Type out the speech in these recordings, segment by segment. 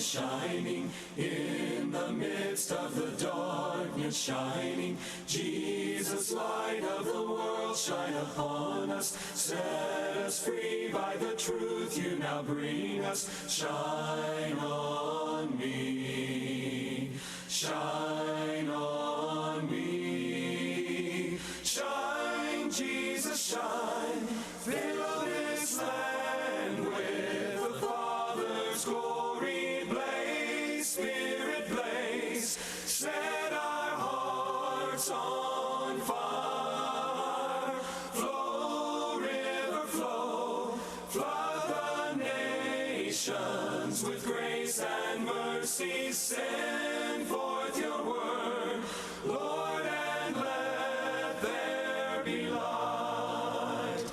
is shining, in the midst of the darkness shining. Jesus, light of the world, shine upon us, set us free by the truth you now bring us. Shine on me, shine on me, shine, Jesus, shine, fill this land with the Father's glory. Blaze, Spirit, blaze, set our hearts on fire. Flow, river, flow, flood the nations with grace and mercy. Send forth your word, Lord, and let there be light.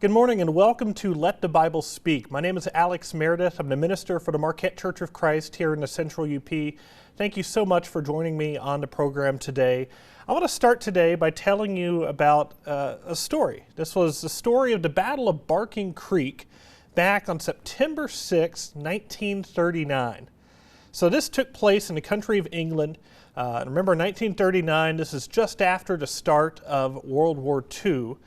Good morning and welcome to Let the Bible Speak. My name is Alex Meredith. I'm the minister for the Marquette Church of Christ here in the Central UP. Thank you so much for joining me on the program today. I want to start today by telling you about a story. This was the story of the Battle of Barking Creek back on September 6, 1939. So this took place in the country of England. Remember, 1939, this is just after the start of World War II.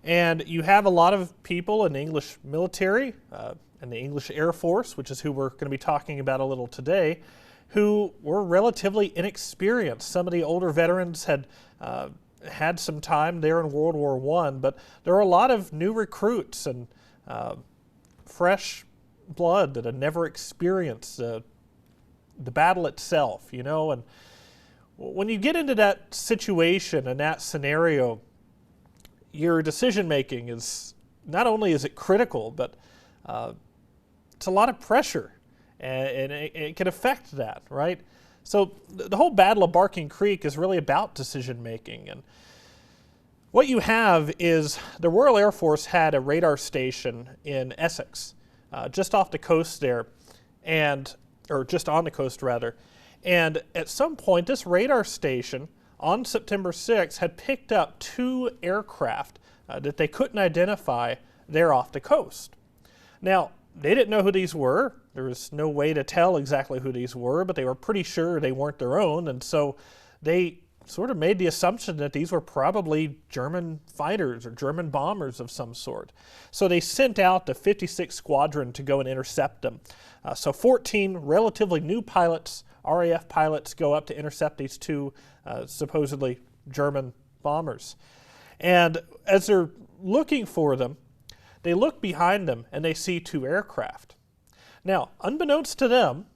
And you have a lot of people in the English military and the English Air Force, which is who we're going to be talking about a little today, who were relatively inexperienced. Some of the older veterans had had some time there in World War I, but there were a lot of new recruits and fresh blood that had never experienced the battle itself, you know. And when you get into that situation and that scenario, your decision making is, not only is it critical, but it's a lot of pressure, and it can affect that, right? So the whole Battle of Barking Creek is really about decision making. And what you have is the Royal Air Force had a radar station in Essex, just off the coast there, or just on the coast rather. And at some point, this radar station on September 6th had picked up two aircraft that they couldn't identify there off the coast. Now, they didn't know who these were. There was no way to tell exactly who these were, but they were pretty sure they weren't their own, and so they sort of made the assumption that these were probably German fighters or German bombers of some sort. So they sent out the 56th Squadron to go and intercept them. So 14 relatively new pilots, RAF pilots, go up to intercept these two supposedly German bombers. And as they're looking for them, they look behind them and they see two aircraft. Now, unbeknownst to them,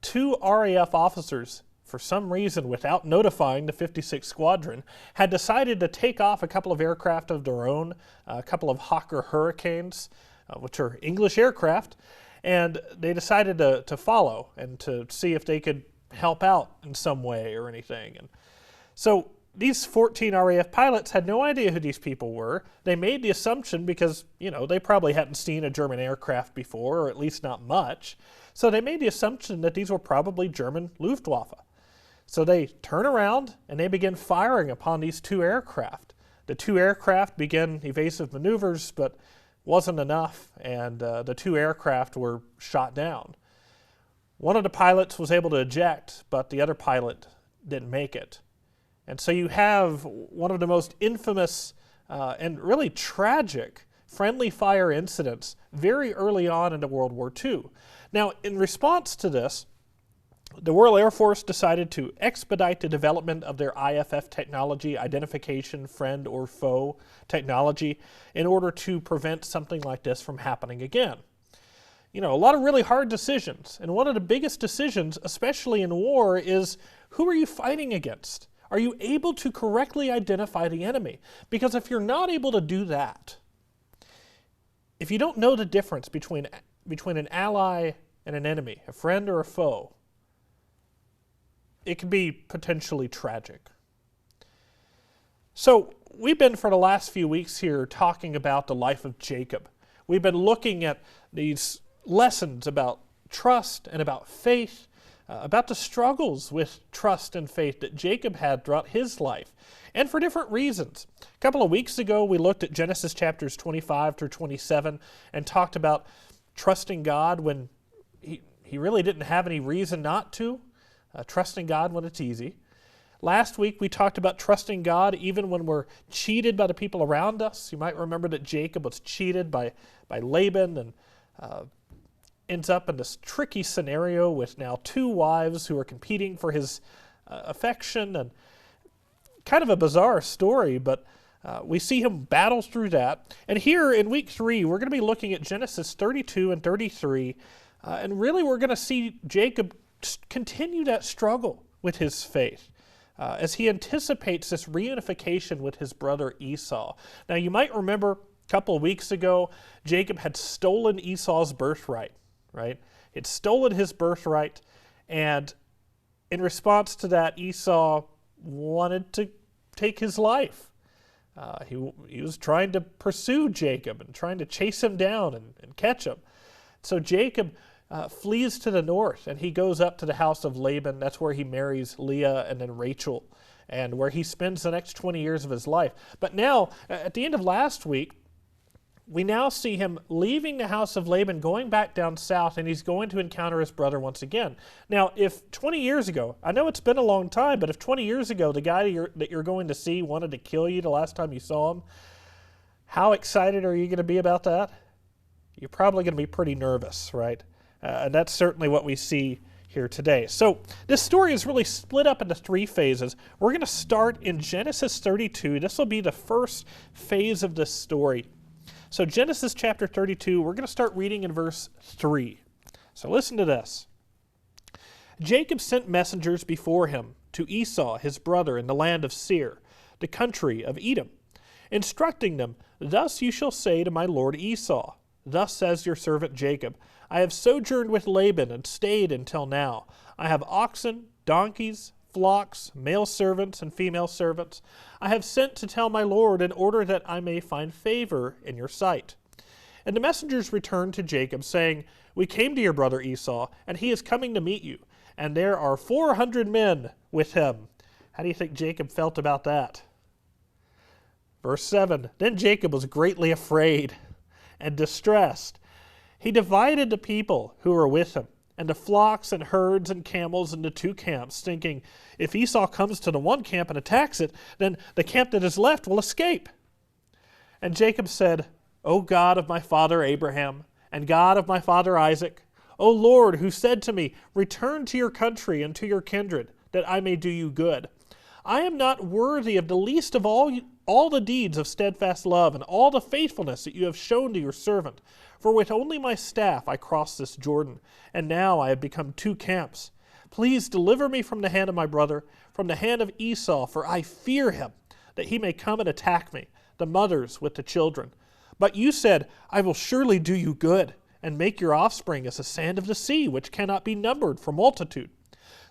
two RAF officers, for some reason without notifying the 56th Squadron, had decided to take off a couple of aircraft of their own, a couple of Hawker Hurricanes, which are English aircraft, and they decided to follow and to see if they could help out in some way or anything. And so these 14 RAF pilots had no idea who these people were. They made the assumption because, you know, they probably hadn't seen a German aircraft before, or at least not much. So they made the assumption that these were probably German Luftwaffe. So they turn around and they begin firing upon these two aircraft. The two aircraft began evasive maneuvers, but wasn't enough, and the two aircraft were shot down. One of the pilots was able to eject, but the other pilot didn't make it. And so you have one of the most infamous and really tragic friendly fire incidents very early on into World War II. Now, in response to this, the Royal Air Force decided to expedite the development of their IFF technology, identification, friend or foe technology, in order to prevent something like this from happening again. You know, a lot of really hard decisions, and one of the biggest decisions, especially in war, is who are you fighting against? Are you able to correctly identify the enemy? Because if you're not able to do that, if you don't know the difference between an ally and an enemy, a friend or a foe, it can be potentially tragic. So we've been, for the last few weeks here, talking about the life of Jacob. We've been looking at these lessons about trust and about faith, about the struggles with trust and faith that Jacob had throughout his life, and for different reasons. A couple of weeks ago, we looked at Genesis chapters 25 through 27 and talked about trusting God when he really didn't have any reason not to, trusting God when it's easy. Last week we talked about trusting God even when we're cheated by the people around us. You might remember that Jacob was cheated by Laban and ends up in this tricky scenario with now two wives who are competing for his affection, and kind of a bizarre story, but we see him battle through that. And here in week 3, we're going to be looking at Genesis 32 and 33, and really we're going to see Jacob continue that struggle with his faith as he anticipates this reunification with his brother Esau. Now you might remember a couple of weeks ago, Jacob had stolen Esau's birthright, right? He had stolen his birthright, and in response to that, Esau wanted to take his life. He was trying to pursue Jacob and trying to chase him down and catch him. So Jacob flees to the north, and he goes up to the house of Laban. That's where he marries Leah and then Rachel, and where he spends the next 20 years of his life. But now, at the end of last week, we now see him leaving the house of Laban, going back down south, and he's going to encounter his brother once again. Now, if 20 years ago, I know it's been a long time, but if 20 years ago the guy that you're going to see wanted to kill you the last time you saw him, how excited are you going to be about that? You're probably going to be pretty nervous, right? And that's certainly what we see here today. So this story is really split up into 3 phases. We're going to start in Genesis 32. This will be the first phase of this story. So Genesis chapter 32, we're going to start reading in verse 3. So listen to this. Jacob sent messengers before him to Esau, his brother, in the land of Seir, the country of Edom, instructing them, "Thus you shall say to my lord Esau, Thus says your servant Jacob, I have sojourned with Laban and stayed until now. I have oxen, donkeys, flocks, male servants and female servants. I have sent to tell my lord in order that I may find favor in your sight." And the messengers returned to Jacob, saying, "We came to your brother Esau, and he is coming to meet you, and there are 400 men with him." How do you think Jacob felt about that? Verse 7, Then Jacob was greatly afraid and distressed. He divided the people who were with him, and the flocks and herds and camels into 2 camps, thinking, if Esau comes to the one camp and attacks it, then the camp that is left will escape. And Jacob said, O God of my father Abraham, and God of my father Isaac, O Lord, who said to me, Return to your country and to your kindred, that I may do you good. I am not worthy of the least of all the deeds of steadfast love and all the faithfulness that you have shown to your servant. For with only my staff I crossed this Jordan, and now I have become 2 camps. Please deliver me from the hand of my brother, from the hand of Esau, for I fear him, that he may come and attack me, the mothers with the children. But you said, I will surely do you good, and make your offspring as the sand of the sea, which cannot be numbered for multitude.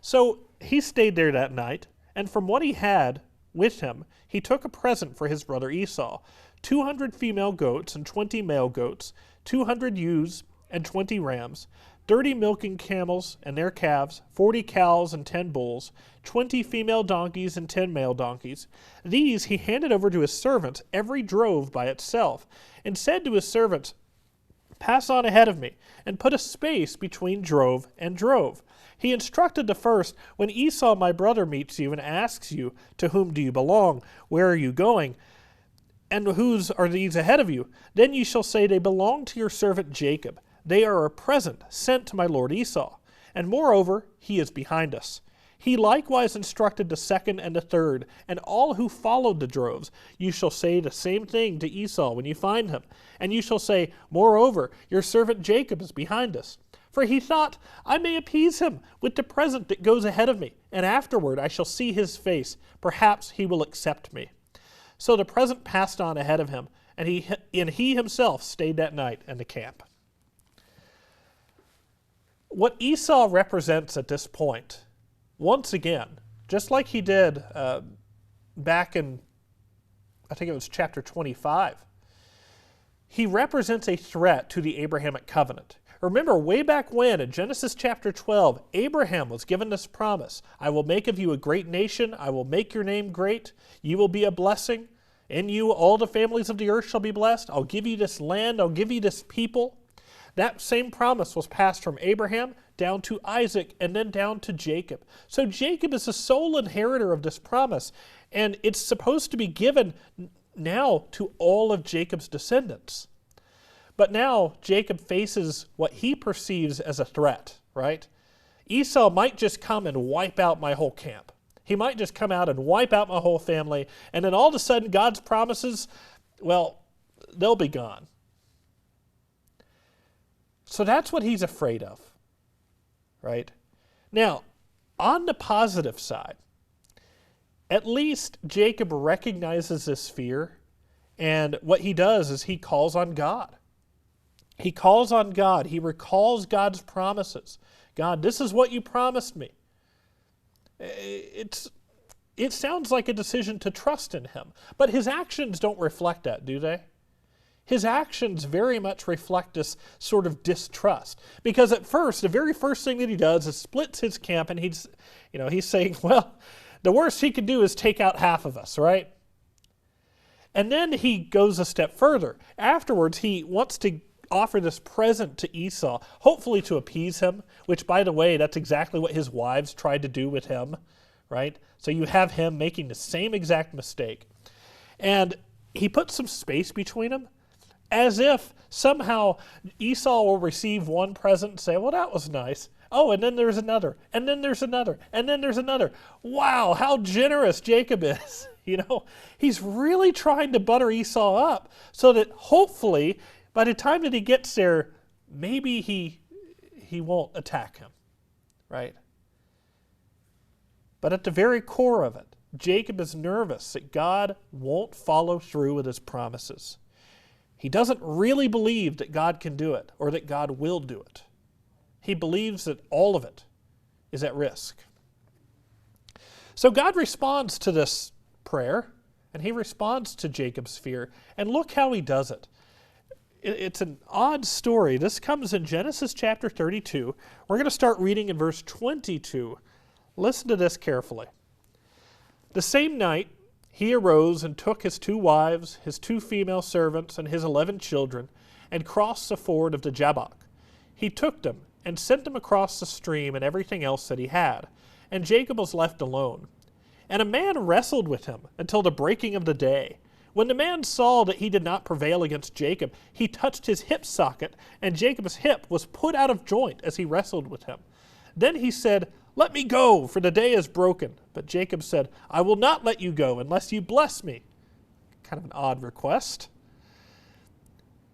So he stayed there that night, and from what he had with him, he took a present for his brother Esau, 200 female goats and 20 male goats, 200 ewes and 20 rams, 30 milking camels and their calves, 40 cows and 10 bulls, 20 female donkeys and 10 male donkeys. These he handed over to his servants, every drove by itself, and said to his servants, Pass on ahead of me, and put a space between drove and drove. He instructed the first, When Esau my brother meets you and asks you, To whom do you belong? Where are you going? And whose are these ahead of you? Then you shall say, They belong to your servant Jacob. They are a present sent to my lord Esau. And moreover, he is behind us. He likewise instructed the second and the third, and all who followed the droves. You shall say the same thing to Esau when you find him. And you shall say, Moreover, your servant Jacob is behind us. For he thought, I may appease him with the present that goes ahead of me, and afterward I shall see his face. Perhaps he will accept me. So the present passed on ahead of him, and he himself stayed that night in the camp. What Esau represents at this point, once again, just like he did back in, I think it was chapter 25, he represents a threat to the Abrahamic covenant. Remember, way back when, in Genesis chapter 12, Abraham was given this promise. I will make of you a great nation. I will make your name great. You will be a blessing. In you all the families of the earth shall be blessed. I'll give you this land. I'll give you this people. That same promise was passed from Abraham down to Isaac, and then down to Jacob. So Jacob is the sole inheritor of this promise, and it's supposed to be given now to all of Jacob's descendants. But now Jacob faces what he perceives as a threat, right? Esau might just come and wipe out my whole camp. He might just come out and wipe out my whole family, and then all of a sudden God's promises, well, they'll be gone. So that's what he's afraid of, right? Now, on the positive side, at least Jacob recognizes this fear, and what he does is he calls on God. He calls on God. He recalls God's promises. God, this is what you promised me. It sounds like a decision to trust in him, but his actions don't reflect that, do they? His actions very much reflect this sort of distrust. Because at first, the very first thing that he does is splits his camp, and he's saying, well, the worst he could do is take out half of us, right? And then he goes a step further. Afterwards, he wants to offer this present to Esau, hopefully to appease him, which, by the way, that's exactly what his wives tried to do with him, right? So you have him making the same exact mistake. And he puts some space between them, as if somehow Esau will receive one present and say, well, that was nice. Oh, and then there's another, and then there's another, and then there's another. Wow, how generous Jacob is. He's really trying to butter Esau up so that hopefully by the time that he gets there, maybe he won't attack him, right? But at the very core of it, Jacob is nervous that God won't follow through with his promises. He doesn't really believe that God can do it or that God will do it. He believes that all of it is at risk. So God responds to this prayer, and he responds to Jacob's fear, and look how he does it. It's an odd story. This comes in Genesis chapter 32. We're going to start reading in verse 22. Listen to this carefully. The same night he arose and took his 2 wives, his 2 female servants, and his 11 children, and crossed the ford of the Jabbok. He took them and sent them across the stream and everything else that he had, and Jacob was left alone. And a man wrestled with him until the breaking of the day. When the man saw that he did not prevail against Jacob, he touched his hip socket, and Jacob's hip was put out of joint as he wrestled with him. Then he said, "Let me go, for the day is broken." But Jacob said, "I will not let you go unless you bless me." Kind of an odd request.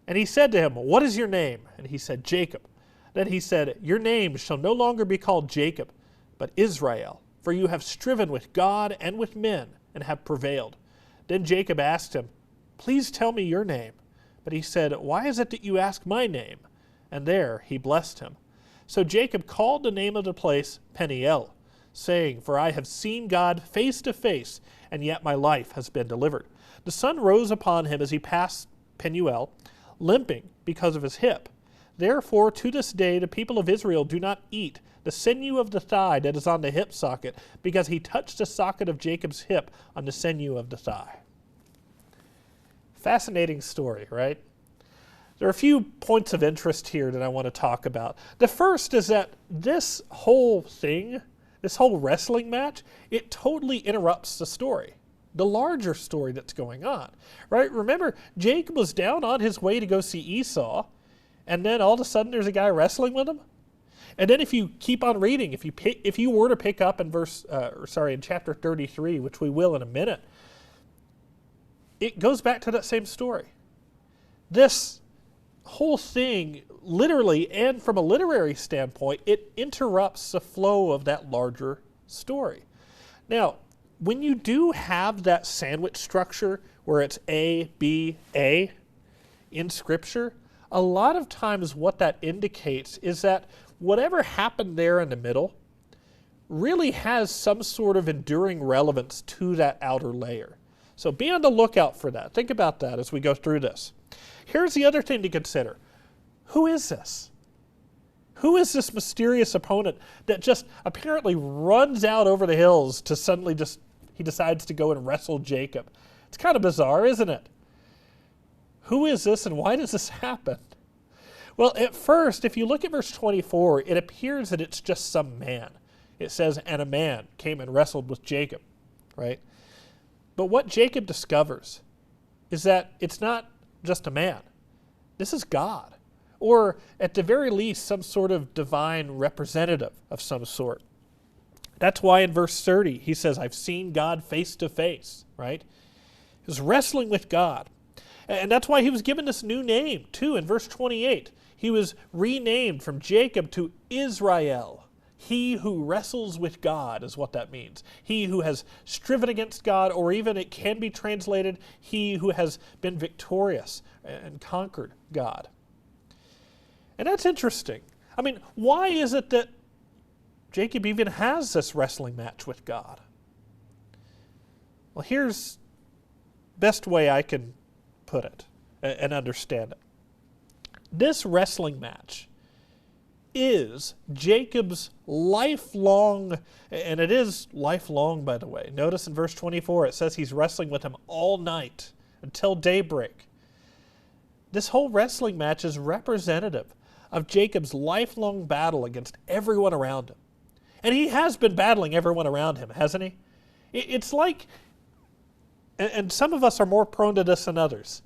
And he said to him, "What is your name?" And he said, "Jacob." Then he said, "Your name shall no longer be called Jacob, but Israel, for you have striven with God and with men, and have prevailed." Then Jacob asked him, "Please tell me your name." But he said, "Why is it that you ask my name?" And there he blessed him. So Jacob called the name of the place Peniel, saying, "For I have seen God face to face, and yet my life has been delivered." The sun rose upon him as he passed Peniel, limping because of his hip. Therefore, to this day, the people of Israel do not eat the sinew of the thigh that is on the hip socket, because he touched the socket of Jacob's hip on the sinew of the thigh. Fascinating story, right? There are a few points of interest here that I want to talk about. The first is that this whole thing, this whole wrestling match, it totally interrupts the story, the larger story that's going on, right? Remember, Jacob was down on his way to go see Esau, and then all of a sudden there's a guy wrestling with him. And then if you keep on reading, if you were to pick up in in chapter 33, which we will in a minute, it goes back to that same story. This whole thing, literally and from a literary standpoint, it interrupts the flow of that larger story. Now, when you do have that sandwich structure where it's A, B, A in Scripture, a lot of times what that indicates is that whatever happened there in the middle really has some sort of enduring relevance to that outer layer. So be on the lookout for that. Think about that as we go through this. Here's the other thing to consider. Who is this? Who is this mysterious opponent that just apparently runs out over the hills to suddenly he decides to go and wrestle Jacob? It's kind of bizarre, isn't it? Who is this and why does this happen? Well, at first, if you look at verse 24, it appears that it's just some man. It says, and a man came and wrestled with Jacob, right? But what Jacob discovers is that it's not just a man. This is God, or at the very least, some sort of divine representative of some sort. That's why in verse 30, he says, I've seen God face to face, right? He was wrestling with God. And that's why he was given this new name, too, in verse 28. He was renamed from Jacob to Israel. He who wrestles with God is what that means. He who has striven against God, or even it can be translated, he who has been victorious and conquered God. And that's interesting. I mean, why is it that Jacob even has this wrestling match with God? Well, here's the best way I can put it and understand it. This wrestling match is Jacob's lifelong, and it is lifelong, by the way. Notice in verse 24, it says he's wrestling with him all night until daybreak. This whole wrestling match is representative of Jacob's lifelong battle against everyone around him. And he has been battling everyone around him, hasn't he? It's like, and some of us are more prone to this than others.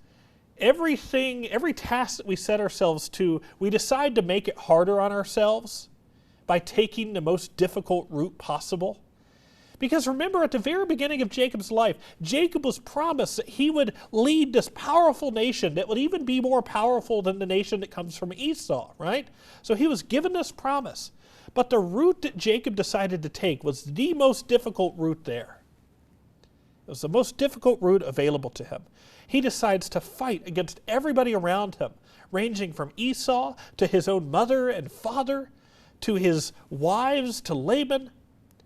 Every task that we set ourselves to, we decide to make it harder on ourselves by taking the most difficult route possible. Because remember, at the very beginning of Jacob's life, Jacob was promised that he would lead this powerful nation that would even be more powerful than the nation that comes from Esau, right? So he was given this promise. But the route that Jacob decided to take was the most difficult route there. It was the most difficult route available to him. He decides to fight against everybody around him, ranging from Esau to his own mother and father, to his wives, to Laban.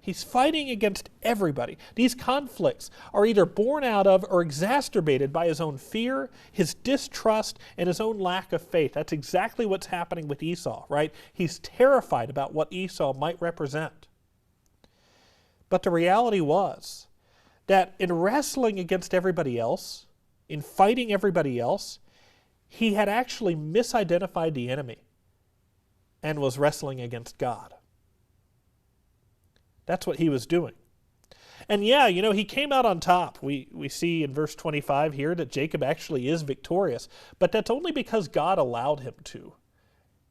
He's fighting against everybody. These conflicts are either born out of or exacerbated by his own fear, his distrust, and his own lack of faith. That's exactly what's happening with Esau, right? He's terrified about what Esau might represent. But the reality was that in wrestling against everybody else, in fighting everybody else, he had actually misidentified the enemy and was wrestling against God. That's what he was doing. And yeah, he came out on top. We see in verse 25 here that Jacob actually is victorious, but that's only because God allowed him to.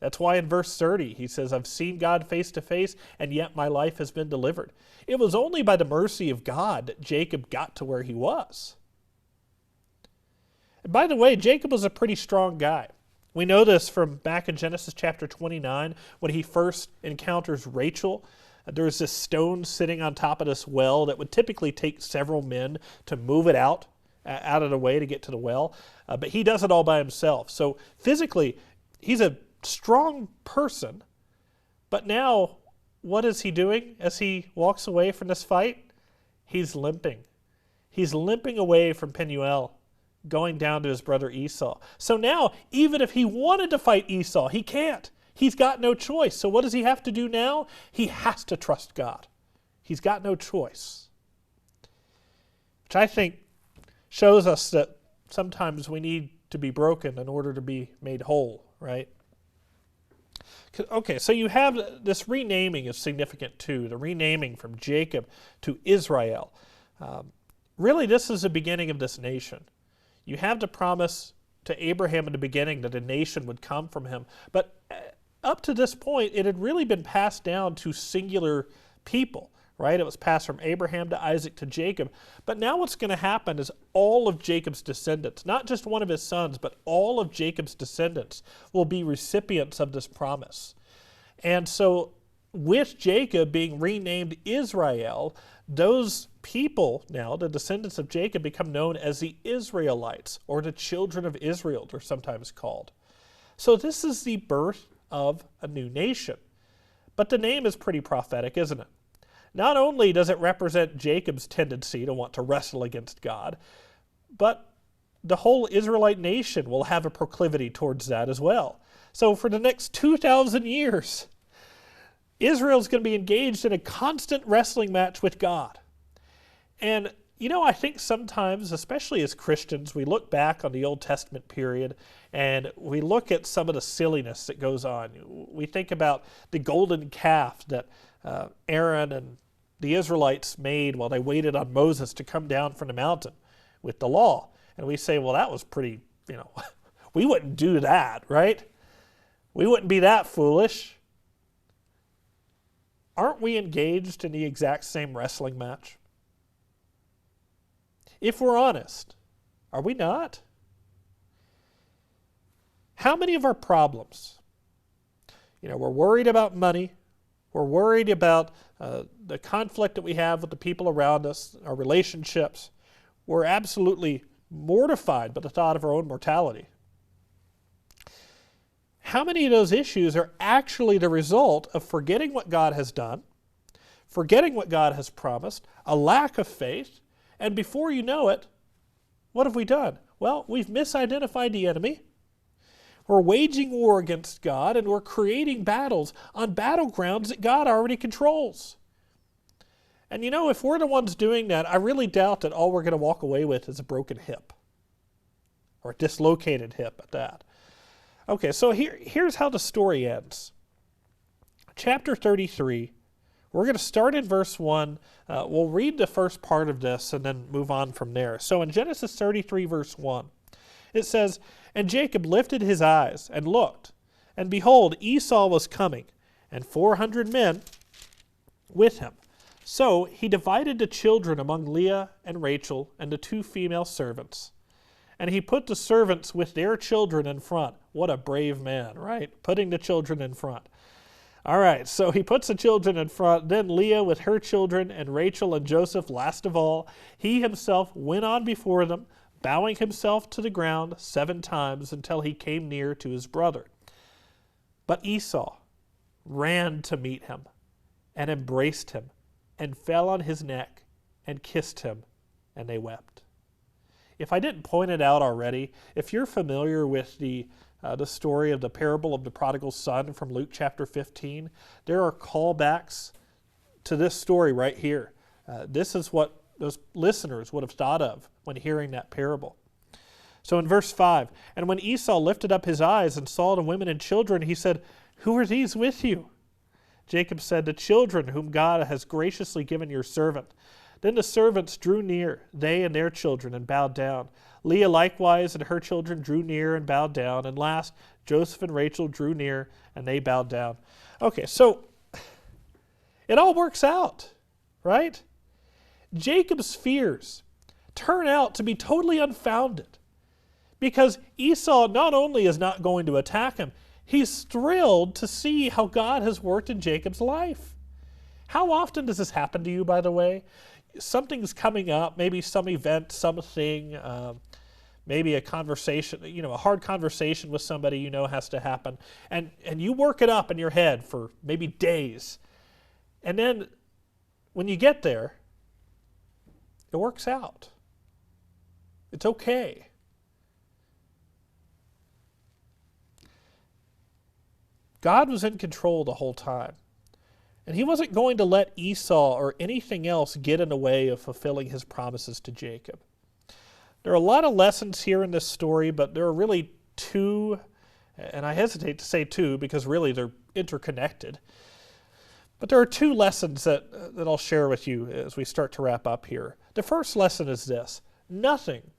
That's why in verse 30 he says, I've seen God face to face, and yet my life has been delivered. It was only by the mercy of God that Jacob got to where he was. And by the way, Jacob was a pretty strong guy. We know this from back in Genesis chapter 29 when he first encounters Rachel. There's this stone sitting on top of this well that would typically take several men to move it out of the way to get to the well. But he does it all by himself. So physically, he's a strong person. But now, what is he doing as he walks away from this fight? He's limping. He's limping away from Penuel, going down to his brother Esau. So now, even if he wanted to fight Esau, he can't. He's got no choice. So what does he have to do now? He has to trust God. He's got no choice. Which I think shows us that sometimes we need to be broken in order to be made whole, right? Okay, so you have this renaming is significant too, the renaming from Jacob to Israel. Really, this is the beginning of this nation. You have the promise to Abraham in the beginning that a nation would come from him, but up to this point, it had really been passed down to singular people, right? It was passed from Abraham to Isaac to Jacob. But now what's going to happen is all of Jacob's descendants, not just one of his sons, but all of Jacob's descendants will be recipients of this promise. And so with Jacob being renamed Israel, those people now, the descendants of Jacob, become known as the Israelites, or the children of Israel, they're sometimes called. So this is the birth of a new nation. But the name is pretty prophetic, isn't it? Not only does it represent Jacob's tendency to want to wrestle against God, but the whole Israelite nation will have a proclivity towards that as well. So for the next 2,000 years, Israel's going to be engaged in a constant wrestling match with God. And I think sometimes, especially as Christians, we look back on the Old Testament period and we look at some of the silliness that goes on. We think about the golden calf that Aaron and the Israelites made while they waited on Moses to come down from the mountain with the law. And we say, well, that was pretty, we wouldn't do that, right? We wouldn't be that foolish. Aren't we engaged in the exact same wrestling match? If we're honest, are we not? How many of our problems, we're worried about money, we're worried about the conflict that we have with the people around us, our relationships, we're absolutely mortified by the thought of our own mortality. How many of those issues are actually the result of forgetting what God has done, forgetting what God has promised, a lack of faith, and before you know it, what have we done? Well, we've misidentified the enemy. We're waging war against God, and we're creating battles on battlegrounds that God already controls. And if we're the ones doing that, I really doubt that all we're going to walk away with is a broken hip, or a dislocated hip at that. Okay, so here's how the story ends. Chapter 33, we're going to start in verse 1. We'll read the first part of this and then move on from there. So in Genesis 33, verse 1, it says, "And Jacob lifted his eyes and looked, and behold, Esau was coming, and 400 men with him. So he divided the children among Leah and Rachel and the 2 female servants. And he put the servants with their children in front." What a brave man, right? Putting the children in front. All right, so he puts the children in front, then Leah with her children, and Rachel and Joseph last of all. He himself went on before them, bowing himself to the ground 7 times until he came near to his brother. But Esau ran to meet him and embraced him and fell on his neck and kissed him, and they wept. If I didn't point it out already, if you're familiar with the story of the parable of the prodigal son from Luke chapter 15, there are callbacks to this story right here. This is what those listeners would have thought of when hearing that parable. So in verse 5, "And when Esau lifted up his eyes and saw the women and children, he said, 'Who are these with you?' Jacob said, 'The children whom God has graciously given your servant.' Then the servants drew near, they and their children, and bowed down. Leah likewise and her children drew near and bowed down. And last, Joseph and Rachel drew near, and they bowed down." Okay, so it all works out, right? Jacob's fears turn out to be totally unfounded, because Esau not only is not going to attack him, he's thrilled to see how God has worked in Jacob's life. How often does this happen to you, by the way? Something's coming up, maybe some event, something, maybe a conversation, a hard conversation with somebody has to happen, and you work it up in your head for maybe days. And then when you get there, it works out. It's okay. God was in control the whole time. And he wasn't going to let Esau or anything else get in the way of fulfilling his promises to Jacob. There are a lot of lessons here in this story, but there are really 2, and I hesitate to say 2 because really they're interconnected. But there are 2 lessons that I'll share with you as we start to wrap up here. The first lesson is this: nothing,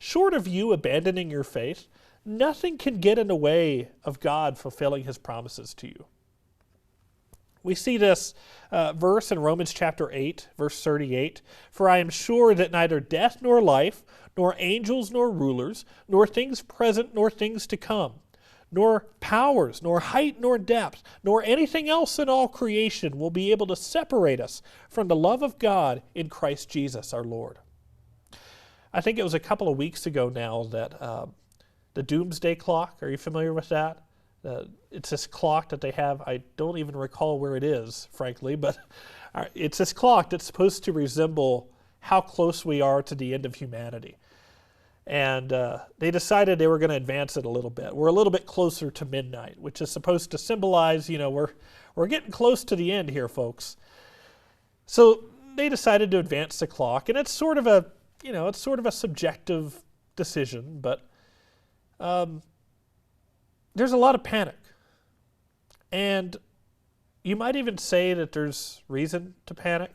short of you abandoning your faith, nothing can get in the way of God fulfilling his promises to you. We see this verse in Romans chapter 8, verse 38. "For I am sure that neither death nor life, nor angels nor rulers, nor things present nor things to come, nor powers, nor height nor depth, nor anything else in all creation will be able to separate us from the love of God in Christ Jesus our Lord." I think it was a couple of weeks ago now that the doomsday clock, are you familiar with that? It's this clock that they have. I don't even recall where it is, frankly, but it's this clock that's supposed to resemble how close we are to the end of humanity. And they decided they were going to advance it a little bit. We're a little bit closer to midnight, which is supposed to symbolize, we're getting close to the end here, folks. So they decided to advance the clock, and it's sort of a subjective decision, but there's a lot of panic. And you might even say that there's reason to panic.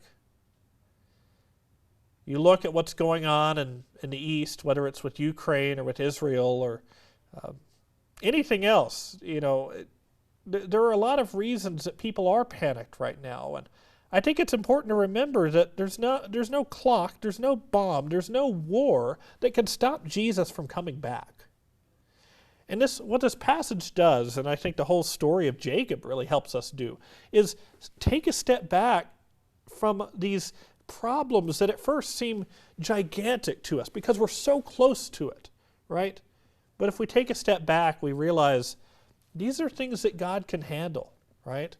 You look at what's going on in the East, whether it's with Ukraine or with Israel or anything else, there are a lot of reasons that people are panicked right now. And I think it's important to remember that there's no clock, there's no bomb, there's no war that can stop Jesus from coming back. And what this passage does, and I think the whole story of Jacob really helps us do, is take a step back from these problems that at first seem gigantic to us because we're so close to it, right? But if we take a step back, we realize these are things that God can handle, right?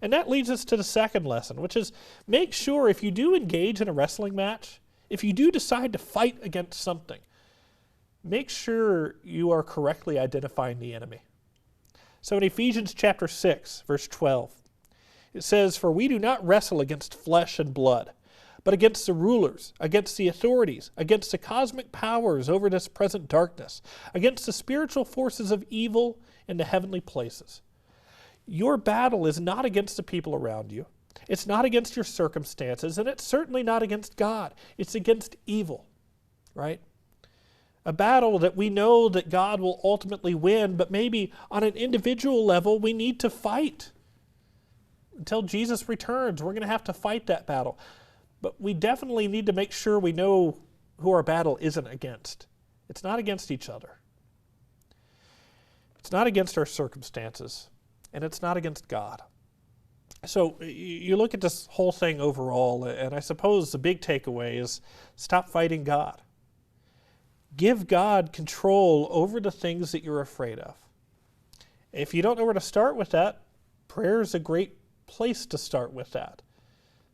And that leads us to the second lesson, which is make sure if you do engage in a wrestling match, if you do decide to fight against something, make sure you are correctly identifying the enemy. So in Ephesians chapter 6, verse 12, it says, "For we do not wrestle against flesh and blood, but against the rulers, against the authorities, against the cosmic powers over this present darkness, against the spiritual forces of evil in the heavenly places." Your battle is not against the people around you. It's not against your circumstances, and it's certainly not against God. It's against evil, right? A battle that we know that God will ultimately win, but maybe on an individual level we need to fight. Until Jesus returns, we're going to have to fight that battle. But we definitely need to make sure we know who our battle isn't against. It's not against each other. It's not against our circumstances. And it's not against God. So you look at this whole thing overall, and I suppose the big takeaway is stop fighting God. Give God control over the things that you're afraid of. If you don't know where to start with that, prayer is a great place to start with that.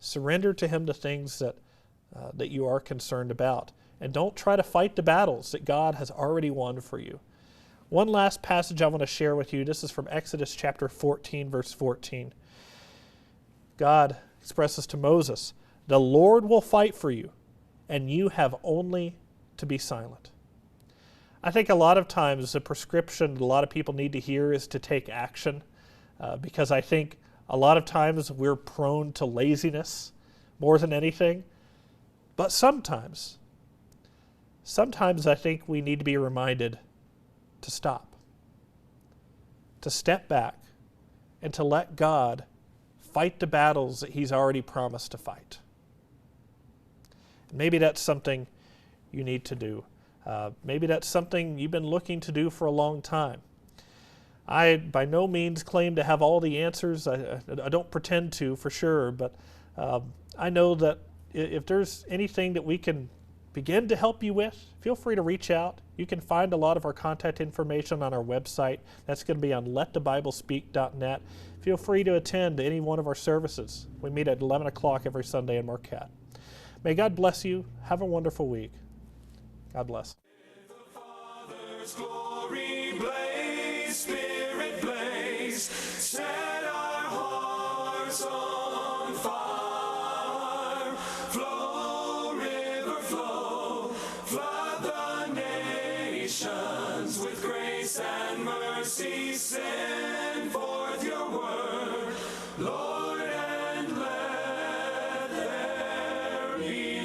Surrender to Him the things that you are concerned about. And don't try to fight the battles that God has already won for you. One last passage I want to share with you. This is from Exodus chapter 14, verse 14. God expresses to Moses, "The Lord will fight for you, and you have only to be silent." I think a lot of times the prescription that a lot of people need to hear is to take action, because I think a lot of times we're prone to laziness more than anything. But sometimes I think we need to be reminded to stop, to step back, and to let God fight the battles that He's already promised to fight. Maybe that's something you need to do. Maybe that's something you've been looking to do for a long time. I by no means claim to have all the answers. I don't pretend to, for sure, but I know that if there's anything that we can begin to help you with, feel free to reach out. You can find a lot of our contact information on our website. That's going to be on letthebiblespeak.net. Feel free to attend any one of our services. We meet at 11 o'clock every Sunday in Marquette. May God bless you. Have a wonderful week. God bless. The Father's glory blaze, Spirit blaze, set our hearts on fire. Flow, river, flow, flood the nations with grace and mercy. Send forth your word, Lord, and let there be